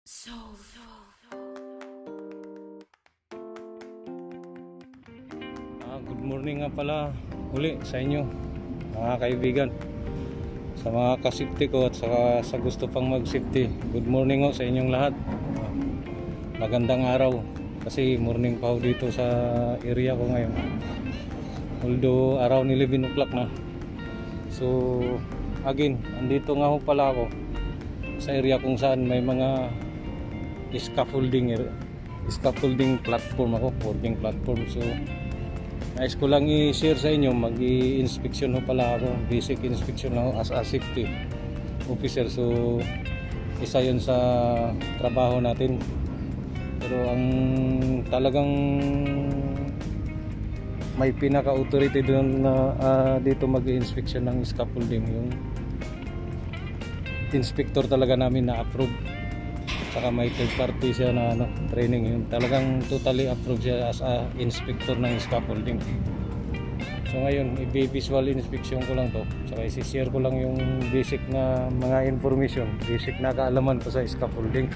Good morning nga pala uli sa inyo mga kaibigan, sa mga kasipti ko at sa gusto pang mag-safety. Good morning ho sa inyong lahat. Magandang araw kasi morning pa ho dito sa area ko ngayon, although around 11 o'clock na. So again, andito nga ho pala ako sa area kung saan may mga scaffolding platform ako, working platform. So nais ko lang i-share sa inyo, mag-i-inspection ho pala ako, basic inspection ako as a safety officer. So isa yun sa trabaho natin, pero ang talagang may pinaka-authority doon na dito mag-i-inspection ng scaffolding, yung inspector talaga namin na approve. Saka may third party siya na training, yun talagang totally approved siya as a inspector ng scaffolding. So ngayon i-visual inspection ko lang to, saka i-share ko lang yung basic na mga information, basic na kaalaman ko sa scaffolding.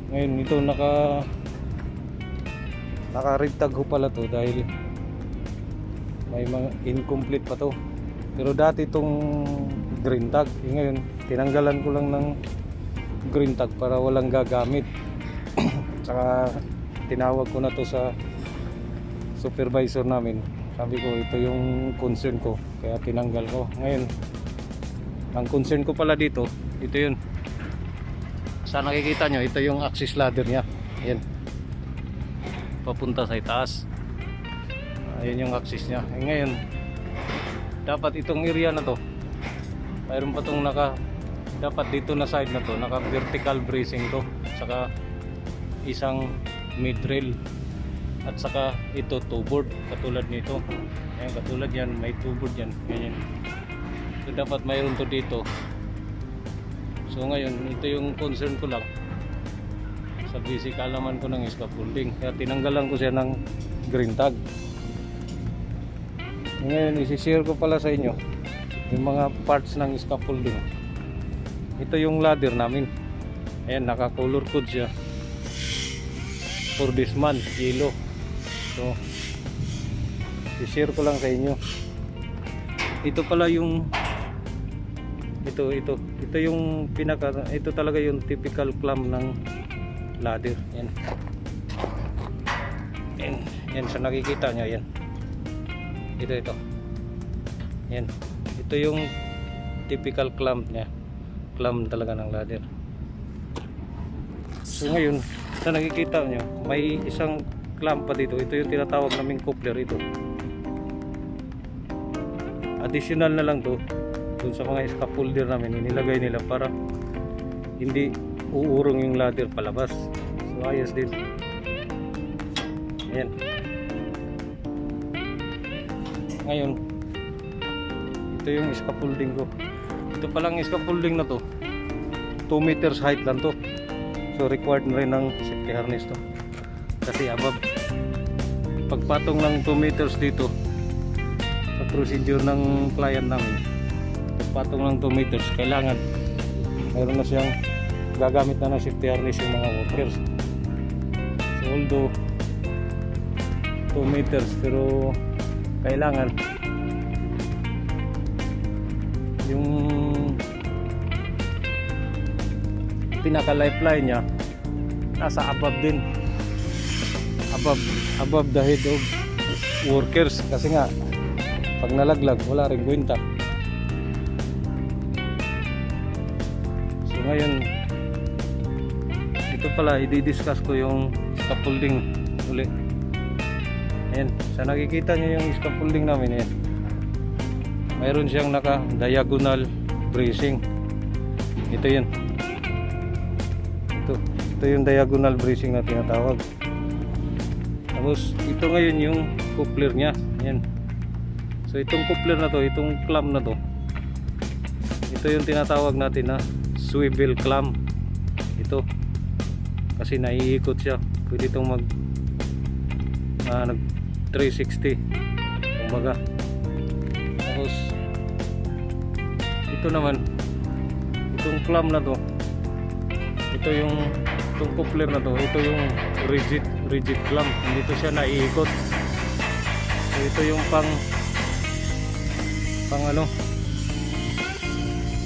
Ngayon ito naka-red tag ko pala to dahil may mga incomplete pa to, pero dati itong green tag, ngayon tinanggalan ko lang ng green tag para walang gagamit. Saka tinawag ko na to sa supervisor namin, sabi ko ito yung concern ko, kaya tinanggal ko. Ngayon ang concern ko pala dito, ito yun, sa nakikita nyo, ito yung access ladder nya, yan papunta sa itaas. Ayan yung access nya. Ngayon dapat itong area na to, mayroon pa tong dapat dito na side na to naka vertical bracing to, saka isang mid rail, at saka ito two board katulad nito. Ayan, katulad yan, may two board yan, ganyan. So dapat mayroon to dito. So ngayon ito yung concern ko lang sa basic alaman ko ng scaffolding, kaya tinanggalan ko siya ng green tag. Ngayon isi-share ko pala sa inyo yung mga parts ng scaffolding. Ito yung ladder namin, ayan, naka color code siya for this month, yellow. So i-share ko lang sa inyo. Ito pala yung ito yung ito talaga yung typical clamp ng ladder. Yan sa nakikita nyo, yan ito yan, ito yung typical clamp nya, clamp talaga ng ladder. So ngayon sa nakikita nyo, may isang clamp pa dito, ito yung tinatawag naming coupler. Ito additional na lang to dun sa mga scaffolder namin, inilagay nila para hindi uurong yung ladder palabas. So ayos din. Ayan. Ngayon ito yung scaffolding ko. Ito palang scaffolding na to, 2 meters height lang to. So required na rin ng safety harness to, kasi above. Pagpatong ng 2 meters dito sa procedure ng client namin, pagpatong ng 2 meters kailangan mayroon na siyang gagamit na ng safety harness yung mga workers. So although 2 meters, pero kailangan yung pinaka lifeline nya nasa above din, above the head of workers, kasi nga pag nalaglag wala ring kwenta. So ngayon ito pala i-discuss ko yung scaffolding uli. Ayan, sa nakikita nyo yung scaffolding namin, yan mayroon siyang naka diagonal bracing. Ito yun, ito yung diagonal bracing na tinatawag. Tapos ito ngayon yung coupler nya, yan. So itong coupler na to, itong clamp na to, ito yung tinatawag natin na swivel clamp. Ito kasi naiikot siya, pwede itong mag 360 kumbaga. Tapos ito naman, itong clamp na to, ito yung itong coupler na to, ito yung rigid clamp, hindi to siya naiikot. So ito yung pang ano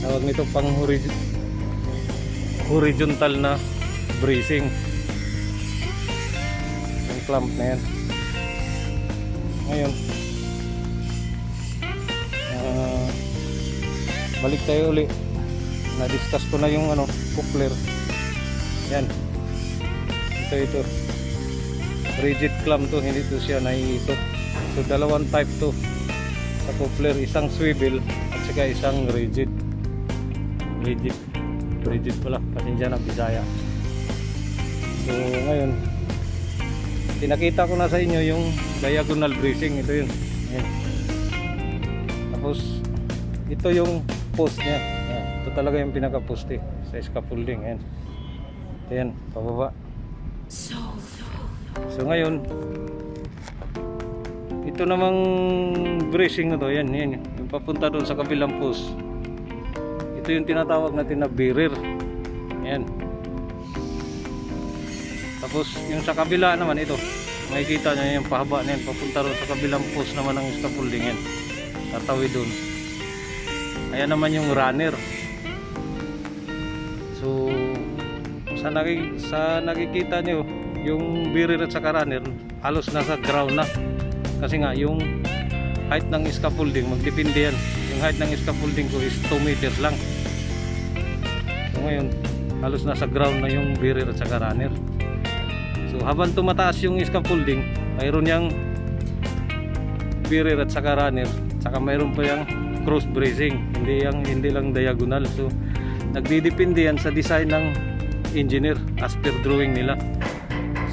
tawag nito, pang horizontal na bracing, yung clamp na yan. Ngayon balik tayo uli, na-discuss ko na yung ano, coupler. Yan, ito rigid clamp to, hindi to siya naiikot. So dalawang type to sa coupler, isang swivel at saka isang rigid pala, pasensya na Bisaya. So ngayon pinakita ko na sa inyo yung diagonal bracing, ito yun. Ayan. Tapos ito yung post nya. Ayan. Ito talaga yung pinaka poste sa scaffolding. Ayan. Ayan, pababa. So ngayon ito namang bracing na to, yan, yung papunta doon sa kabilang post. Ito yung tinatawag natin na bearer. Ayan. Tapos yung sa kabila naman, ito makikita nyo yung pahaba na yan, papunta doon sa kabilang post naman ng scaffolding. Yan, tatawid doon. Ayan naman yung runner. So sa nakikita nyo, yung bearer at saka runner halos nasa ground na, kasi nga yung height ng scaffolding magdepende yan. Yung height ng scaffolding ko is 2 meters lang. So ngayon halos nasa ground na yung bearer at saka runner. So habang tumataas yung scaffolding, mayroon yang bearer at saka runner, saka mayroon pa yung cross bracing, hindi lang diagonal. So nagdidepende yan sa design ng engineer as per drawing nila.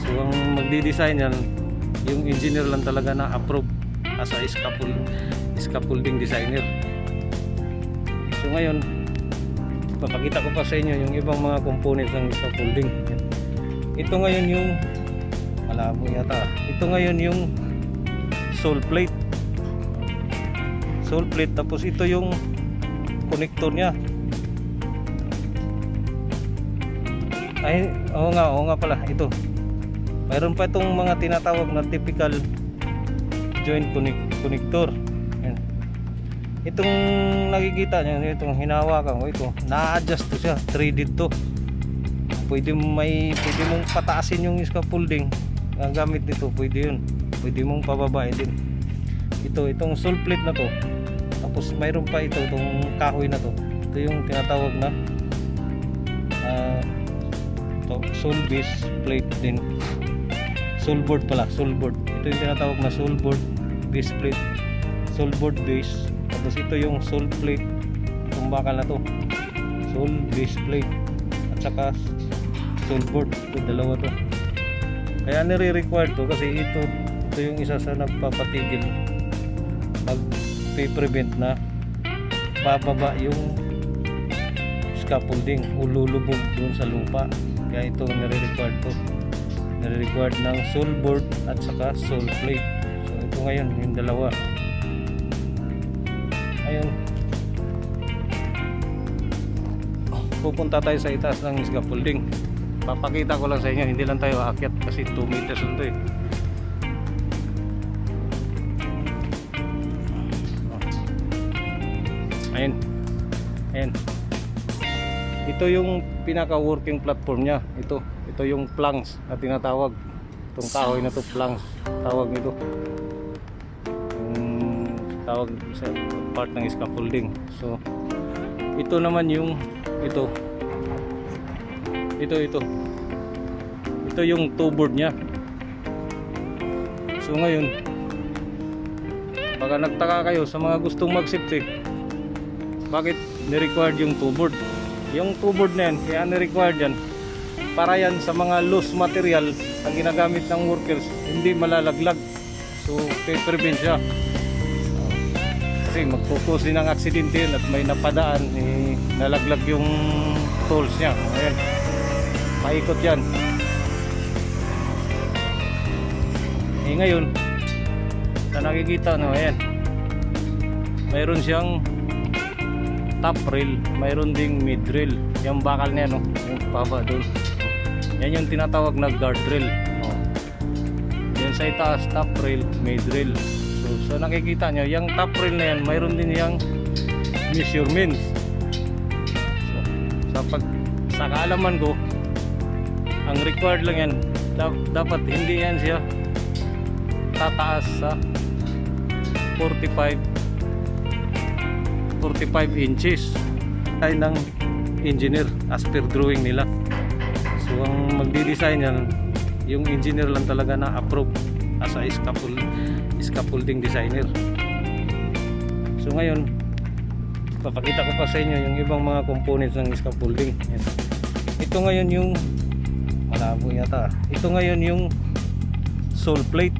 So ang magdi-design yan, yung engineer lang talaga na approve as a scaffolding designer. So ngayon papakita ko pa sa inyo yung ibang mga components ng scaffolding. Ito ngayon yung malabo yata. Ito ngayon yung sole plate. Tapos ito yung connector nya. Ay, oo nga pala, ito. Mayroon pa itong mga tinatawag na typical joint connector. Ayan. Itong nakikita nyo, itong hinawakan ko, ito, na-adjust to siya, 3D to. Pwede mong pataasin yung scaffolding. Ang gamit nito, pwede yun. Pwede mong pababain din. Itong sole plate na to. Tapos mayroon pa itong kahoy na to. Ito yung tinatawag na sole base plate din. Sole board pala, sole board. Ito yung tinatawag na sole board base plate. Sole board base. Tapos ito yung sole plate. Itong bakal na to. Sole base plate. At saka sole board. Ito, dalawa to. Kaya nire-require to kasi ito yung isa sa nagpapatigil mag-prevent na bababa yung scaffolding o lulubog doon sa lupa. Kaya ito nire-required ng sole board at saka sole plate. So ito ngayon yung dalawa. Ayun, pupunta tayo sa itaas ng scaffolding. Papakita ko lang sa inyo, hindi lang tayo aakyat kasi 2 meters lang ito eh. Ayun. Ito yung pinaka working platform nya. Ito yung planks na tinatawag. Itong kahoy na to, planks tawag nito. Tawag sa part ng scaffolding. So ito naman yung ito yung toe board nya. So ngayon baka nagtaka kayo sa mga gustong mag-safety, bakit ni-required yung toe board? Yung toe board na yan, kaya ni-required yan para yan sa mga loose material ang ginagamit ng workers, hindi malalaglag. So prevent siya kasi magpo-cause din ng aksidente yun at may napadaan nalaglag yung tools nya. Ayan, maikot yan. Ngayon na nakikita no, ayan, mayroon siyang top rail, mayroon ding mid rail. yung bakal niya, no? Yung paba doon. Yan yung tinatawag na guardrail. Yan sa itaas, top rail, mid rail. So nakikita nyo, yung top rail na yan, mayroon din yung measurements. So sa kaalaman ko, ang required lang yan, dapat hindi yan siya tataas sa 45 inches ay ng engineer as per drawing nila. So ang magdi-design yan, yung engineer lang talaga na approve as a scaffolding designer. So ngayon papakita ko pa sa inyo yung ibang mga components ng scaffolding. Yan. Ito ngayon yung malabo yata. Ito ngayon yung sole plate.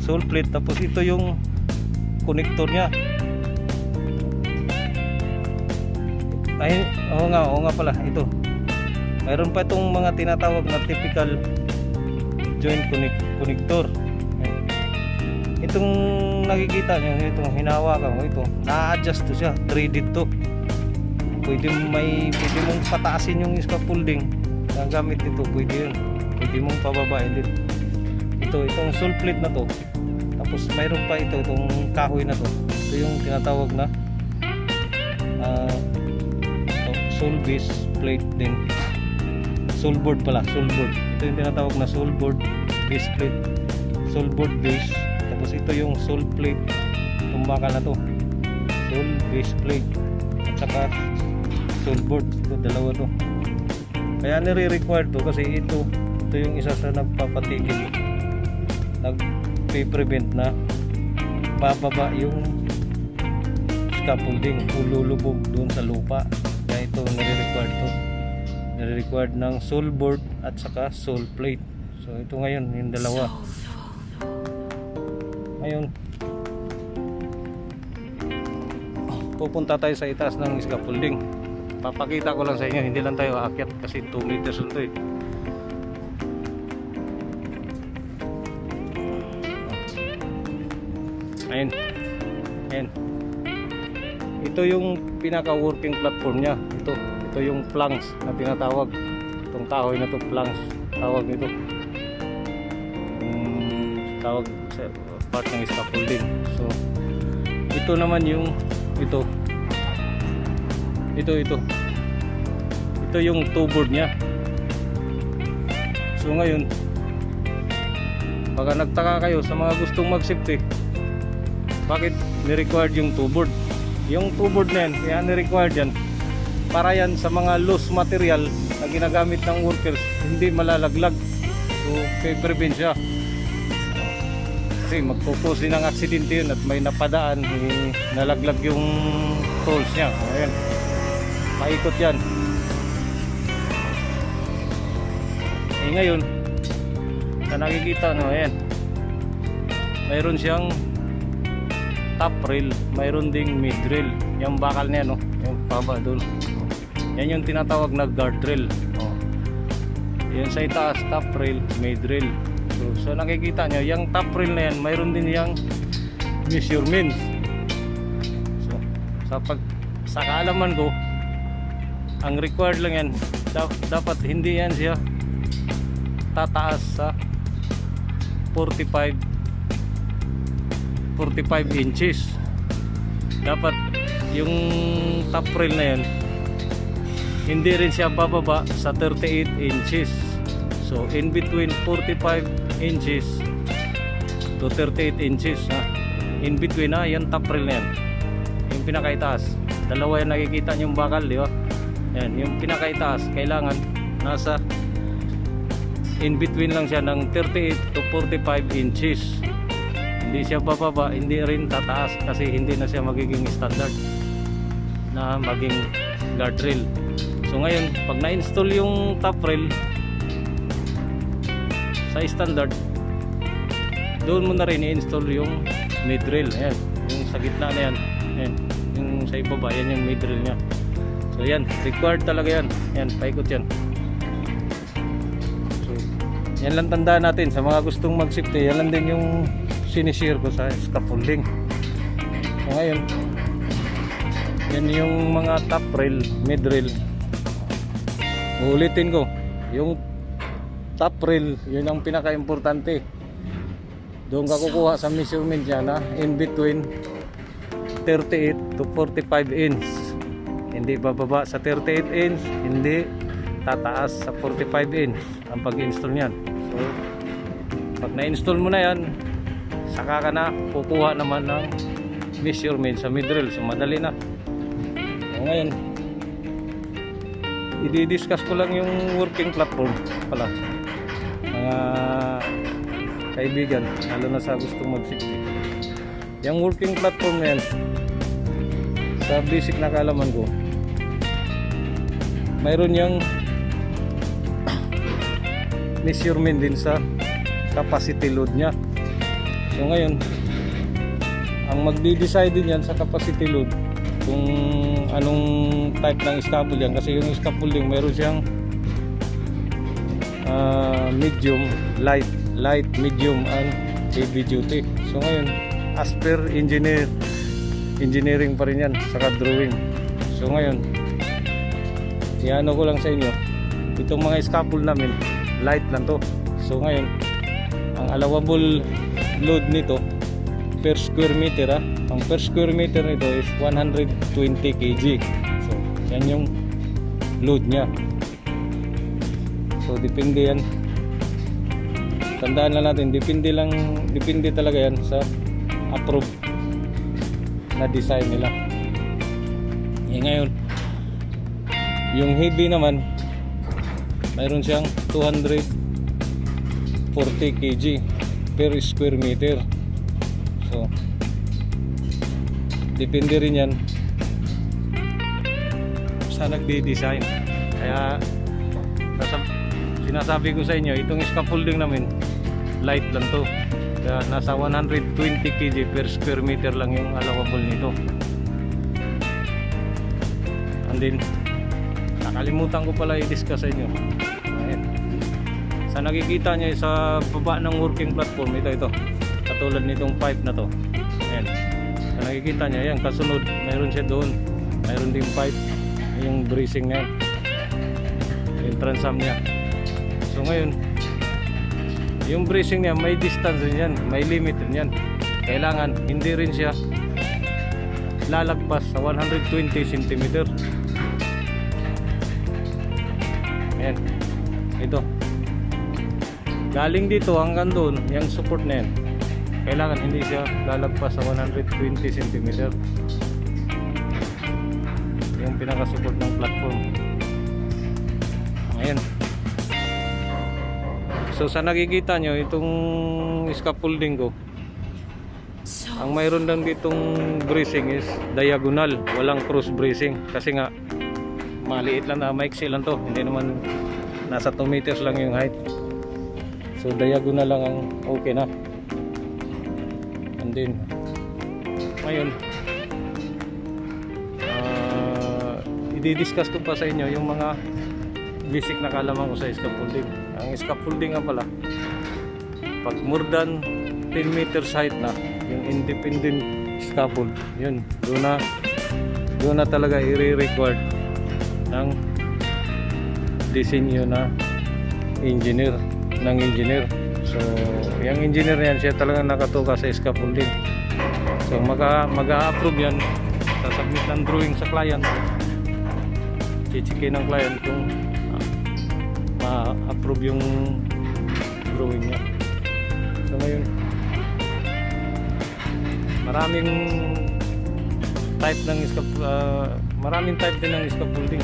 Sole plate, tapos ito yung connector nya. Ay, oo nga pala, ito. Mayroon pa itong mga tinatawag na typical joint connector. Itong nakikita nyo, itong hinahawakan ko, ito, na-adjust to siya, 3D to. Pwede mong pataasin yung scaffolding gamit ito, pwede yun. Pwede mong pababain din. Itong sole plate na to. Tapos mayroon pa itong kahoy na to. Ito yung tinatawag na sole base plate din. Sole board pala, sole board. Ito yung tinatawag na sole board base plate. Sole board base. Tapos ito yung sole plate. Itong bakal na to. Sole base plate. At saka sole board. Ito, dalawa to. Kaya nire-require to kasi ito yung isa sa nagpapatigil, nagpe-prevent na bababa yung scaffolding o lulubog doon sa lupa. Kaya ito nire-required ng sole board at saka sole plate. So ito ngayon yung dalawa. Ngayon pupunta tayo sa itaas ng scaffolding. Papakita ko lang sa inyo, hindi lang tayo aakyat kasi 2 meters ito eh. Ayun. Ito yung pinaka working platform nya. Ito yung planks na tinatawag. Itong kahoy na to, planks tawag nito. Tawag sa part ng scaffolding. So ito naman yung ito yung toe board nya. So ngayon baka nagtaka kayo sa mga gustong mag-safety, bakit ni-required yung toe board? Yung toe board na yan, ni-required yan para yan sa mga loose material na ginagamit ng workers, hindi malalaglag. So prevent siya kasi magpupos din ng aksidente yun at may napadaan, nalaglag yung tools nya. Ayan, paikot yan. Ngayon na nakikita no, ayan, mayroon siyang top rail, mayroon ding mid rail. Yung bakal niya, no, yung paba doon, yan yung tinatawag na guardrail. Yan sa itaas, top rail, mid rail. So nakikita nyo, yung top rail na yan, mayroon din yung measurements. So sa kaalaman ko, ang required lang yan, dapat hindi yan siya tataas sa 45 inches. Dapat yung top rail na yan hindi rin siya bababa sa 38 inches. So in between 45 inches to 38 inches, in between yan top rail na yan, yung pinakaitaas. Dalawa yan, nakikita nyo yung bakal, di ba? Yan, yung pinakaitaas kailangan nasa in between lang siya ng 38 to 45 inches. Hindi siya bababa, hindi rin tataas kasi hindi na siya magiging standard na maging guardrail. So ngayon, pag na-install yung top rail sa standard, doon mo na rin i-install yung mid rail. Ayan, yung sa gitna na yan. Ayan, yung sa ibaba, yan yung mid rail nya. So yan, required talaga yan. Ayan, paikot yan. Yan lang tandaan natin sa mga gustong mag-safety. Yan lang din yung sinishare ko sa scaffolding. So ngayon Yan yung mga top rail, mid rail. Uulitin ko, yung top rail, yun ang pinaka-importante. Doon ka kukuha sa measurement niya na in between 38 to 45 inch. Hindi bababa sa 38 inch, hindi tataas sa 45 inch ang pag-install niyan. So, pag na-install mo na yan, saka ka na kukuha naman ng measurement sa mid rail. So, madali na. So, ngayon, i-discuss ko lang yung working platform pala. Mga kaibigan, lalo na sa gustong mag-safety. Yung working platform na yan, sa basic na kaalaman ko, mayroon yung measurement din sa capacity load nya. So ngayon, ang magdi-decide din yan sa capacity load kung anong type ng scaffold yan, kasi yung scaffolding mayroon siyang medium, light, medium, and heavy duty. So ngayon, as per engineering pa rin yan, saka drawing. So ngayon, iano ko lang sa inyo, itong mga scaffold namin, light lang to. So ngayon, ang allowable load nito per square meter, ang per square meter nito is 120 kg. So yan yung load nya. So depende yan, tandaan lang natin, depende talaga yan sa approved na design nila. Ngayon, yung heavy naman, mayroon siyang 240 kg per square meter. So depende rin yan sa nagde-design. Kaya sinasabi ko sa inyo, itong scaffolding namin light lang to. Kaya nasa 120 kg per square meter lang yung allowable nito. And then, nakalimutan ko pala i-discuss sa inyo. Ayan. Sa nakikita nyo sa baba ng working platform, ito. Katulad nitong pipe na to. Ayan. Sa nakikita nyo, ayan, kasunod, mayroon siya doon. Mayroon ding pipe, yung bracing na yan. Yung transam niya. So ngayon, yung bracing niya may distance rin yan, may limit rin yan. Kailangan hindi rin siya lalagpas sa 120 cm. Ayan, ito galing dito hanggang doon, yung support na yan, kailangan hindi siya lalagpas sa 120 cm. Yung pinaka-support ng platform. Ayan. So sa nakikita nyo, itong scaffolding ko, ang mayroon lang ditong bracing is diagonal, walang cross bracing. Kasi nga maliit lang na, maiksi lang to, hindi naman nasa 2 meters lang yung height. So diagonal lang ang okay na. And then ngayon, i-discuss ko pa sa inyo yung mga basic na kaalaman ko sa scaffolding. Ang scaffolding nga pala, pag more than 10 meters height na, yung independent scaffold, yun, doon na talaga i-required ng disenyo na engineer. So yung engineer yan, siya talaga nakatuka sa scaffolding. So mag-a-approve yan, sasubmit ng drawing sa client, chichikin ng client kung ma-approve yung drawing niya. So ngayon, maraming type din ng scaffolding.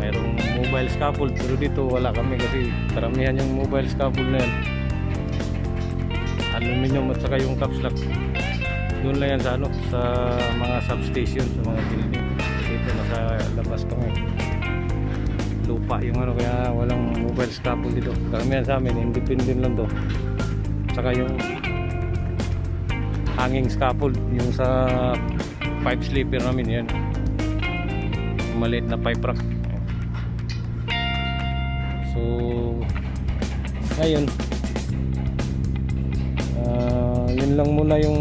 Mayroong mobile scaffold, pero dito wala kami kasi karamihan yung mobile scaffold na yan aluminum at saka yung caps lock doon lang yan sa sa mga substation, sa mga building. Dito nasa labas kami, lupa yung kaya walang mobile scaffold dito. Karamihan sa amin independent lang to, saka yung hanging scaffold, yung sa pipe sleeper namin yan, maliit na pipe rack. So ngayon, yun lang muna yung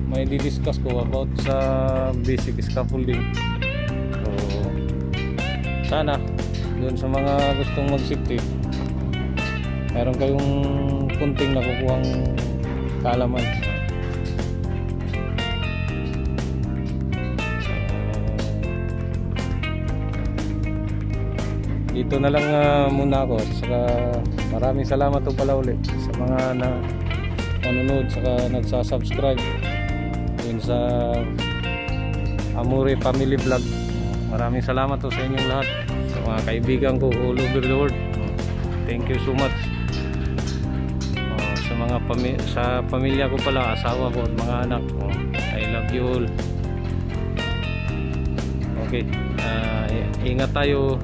may di-discuss ko about sa basic scaffolding. So sana doon sa mga gustong mag-safety, meron kayong kunting nakukuhang kaalaman. Dito na lang muna ako. Saka maraming salamat po pala ulit sa mga nanonood saka nagsasubscribe dun sa Amore Family Vlog. Maraming salamat po sa inyong lahat, sa mga kaibigan ko all over the world. Thank you so much. Sa mga sa pamilya ko pala, asawa ko at mga anak, I love you all. Okay, ingat tayo.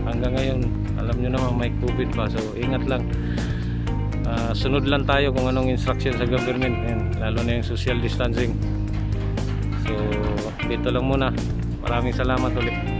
Hanggang ngayon, alam nyo naman may COVID pa, so ingat lang. Sunod lang tayo kung anong instruction sa government, lalo na yung social distancing. So dito lang muna. Maraming salamat ulit.